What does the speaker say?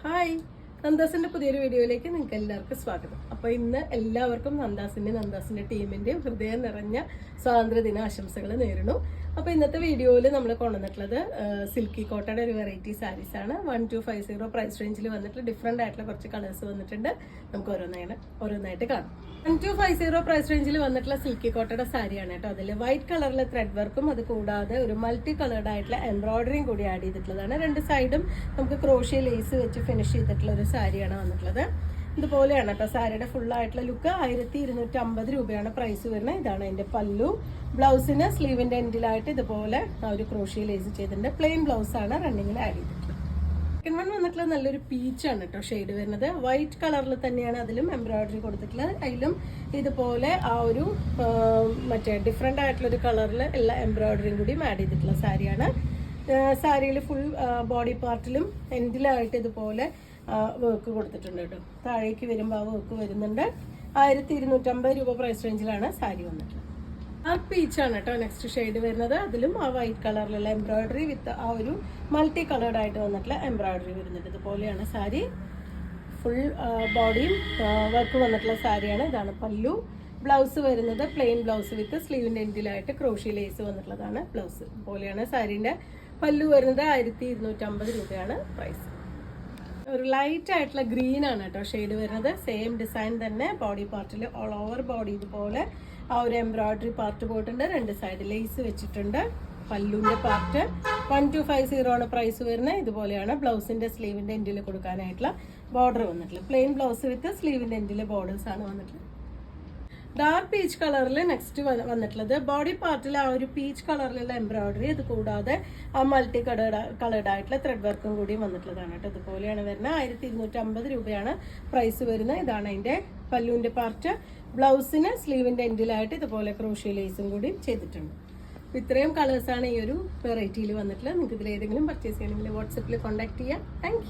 Hi, നന്ദാസിന്റെ പുതിയൊരു വീഡിയോയിലേക്ക് നിങ്ങൾക്ക് എല്ലാവർക്കും സ്വാഗതം. അപ്പോൾ ഇന്ന് എല്ലാവർക്കും നന്ദാസിന്റെ ടീമിന്റെയും ഹൃദയം നിറഞ്ഞ സ്വാതന്ത്ര്യദിന ആശംസകൾ നേരുന്നു. അപ്പോൾ ഇന്നത്തെ വീഡിയോയിൽ നമ്മൾ കൊണ്ടുവന്നിട്ടുള്ളത് സിൽക്കി കോട്ടയുടെ ഒരു വെറൈറ്റി സാരീസ് ആണ്. 1250 പ്രൈസ് റേഞ്ചിൽ വന്നിട്ട് ഡിഫറെന്റ് ആയിട്ടുള്ള കുറച്ച് കളേഴ്സ് വന്നിട്ടുണ്ട്. നമുക്ക് ഓരോന്നായിട്ട് കാണാം. 1250 പ്രൈസ് റേഞ്ചിൽ വന്നിട്ടുള്ള സിൽക്കി കോട്ടയുടെ സാരിയാണ് കേട്ടോ. അതിൽ വൈറ്റ് കളറിലെ ത്രെഡ് വർക്കും അത് കൂടാതെ ഒരു മൾട്ടി കളേർഡ് ആയിട്ടുള്ള എംബ്രോയിഡറിയും കൂടി ആഡ് ചെയ്തിട്ടുള്ളതാണ്. രണ്ട് സൈഡും നമുക്ക് ക്രോഷ്യ ലേസ് വെച്ച് ഫിനിഷ് ചെയ്തിട്ടുള്ള ഒരു സാരിയാണ് വന്നിട്ടുള്ളത്. ഇതുപോലെയാണ് കേട്ടോ സാരിയുടെ ഫുൾ ആയിട്ടുള്ള ലുക്ക്. 1250 രൂപയാണ് പ്രൈസ് വരുന്നത്. ഇതാണ് അതിന്റെ പല്ലു. ബ്ലൗസിന് സ്ലീവിന്റെ എൻഡിലായിട്ട് ഇതുപോലെ ഒരു ക്രോഷ്യ ലേസ് ചെയ്തിട്ടുണ്ട്. പ്ലെയിൻ ബ്ലൗസ് ആണ് റണ്ണിങ്ങിൽ ആഡ് ചെയ്തിട്ടുള്ളത്. സെക്കൻഡ് വൺ വന്നിട്ടുള്ള നല്ലൊരു പീച്ചാണ് കേട്ടോ ഷെയ്ഡ് വരുന്നത്. വൈറ്റ് കളറിൽ തന്നെയാണ് അതിലും എംബ്രോയിഡറി കൊടുത്തിട്ടുള്ളത്. അതിലും ഇതുപോലെ ആ ഒരു മറ്റേ ഡിഫറെന്റ് ആയിട്ടുള്ള ഒരു കളറിൽ എല്ലാ എംബ്രോയിഡറിയും കൂടി ആഡ് ചെയ്തിട്ടുള്ള സാരിയാണ്. സാരിയിൽ ഫുൾ ബോഡി പാർട്ടിലും എൻഡിലായിട്ട് ഇതുപോലെ വർക്ക് കൊടുത്തിട്ടുണ്ട് കേട്ടോ. താഴേക്ക് വരുമ്പോൾ ആ വർക്ക് വരുന്നുണ്ട്. 1250 രൂപ പ്രൈസ് റേഞ്ചിലാണ് സാരി വന്നിട്ടുള്ളത്. ആ പീച്ചാണ് കേട്ടോ നെക്സ്റ്റ് ഷെയ്ഡ് വരുന്നത്. അതിലും ആ വൈറ്റ് കളറിലുള്ള എംബ്രോയിഡറി വിത്ത് ആ ഒരു മൾട്ടി കളേർഡ് ആയിട്ട് വന്നിട്ടുള്ള എംബ്രോയിഡറി വരുന്നുണ്ട്. ഇതുപോലെയാണ് സാരി. ഫുൾ ബോഡിയും വർക്ക് വന്നിട്ടുള്ള സാരിയാണ്. ഇതാണ് പല്ലു. ബ്ലൗസ് വരുന്നത് പ്ലെയിൻ ബ്ലൗസ് വിത്ത് സ്ലീവിന്റെ എൻഡിലായിട്ട് ക്രോഷ്യ ലേസ് വന്നിട്ടുള്ളതാണ് ബ്ലൗസ്. ഇതുപോലെയാണ് സാരീന്റെ പല്ലു വരുന്നത്. 1250 രൂപയാണ് പ്രൈസ്. ഒരു ലൈറ്റ് ആയിട്ടുള്ള ഗ്രീൻ ആണ് കേട്ടോ ഷെയ്ഡ് വരുന്നത്. സെയിം ഡിസൈൻ തന്നെ ബോഡി പാർട്ടിൽ ഓൾ ഓവർ ബോഡി ഇതുപോലെ ആ ഒരു എംബ്രോയിഡറി പാർട്ട് പോയിട്ടുണ്ട്. രണ്ട് സൈഡ് ലേസ് വെച്ചിട്ടുണ്ട്. പല്ലുവിന്റെ പാർട്ട് 1250 ആണ് പ്രൈസ് വരുന്നത്. ഇതുപോലെയാണ് ബ്ലൗസിന്റെ സ്ലീവിന്റെ എൻഡിൽ കൊടുക്കാനായിട്ടുള്ള ബോർഡർ വന്നിട്ടുള്ളത്. പ്ലെയിൻ ബ്ലൗസ് വിത്ത് സ്ലീവിന്റെ എൻഡിലെ ബോർഡേഴ്സ് ആണ് വന്നിട്ടുള്ളത്. ഡാർക്ക് പീച്ച് കളറിൽ നെക്സ്റ്റ് വന്നിട്ടുള്ളത് ബോഡി പാർട്ടിൽ ആ ഒരു പീച്ച് കളറിലുള്ള എംബ്രോയിഡറി അത് കൂടാതെ ആ മൾട്ടി കളേർഡ് ആയിട്ടുള്ള ത്രെഡ് വർക്കും കൂടി വന്നിട്ടുള്ളതാണ് കേട്ടോ. ഇതുപോലെയാണ് വരുന്നത്. 1250 രൂപയാണ് പ്രൈസ് വരുന്നത്. ഇതാണ് അതിന്റെ പല്ലുവിന്റെ പാർട്ട്. ബ്ലൗസിന് സ്ലീവിന്റെ എൻഡിലായിട്ട് ഇതുപോലെ ക്രോഷ്യ ലേസും കൂടി ചെയ്തിട്ടുണ്ട്. ഇത്രയും കളേഴ്സാണ് ഈ ഒരു വെറൈറ്റിയിൽ വന്നിട്ടുള്ളത്. നിങ്ങൾക്ക് ഇതിൽ ഏതെങ്കിലും പർച്ചേസ് ചെയ്യണമെങ്കിൽ വാട്സപ്പിൽ കോൺടാക്ട് ചെയ്യാം. താങ്ക്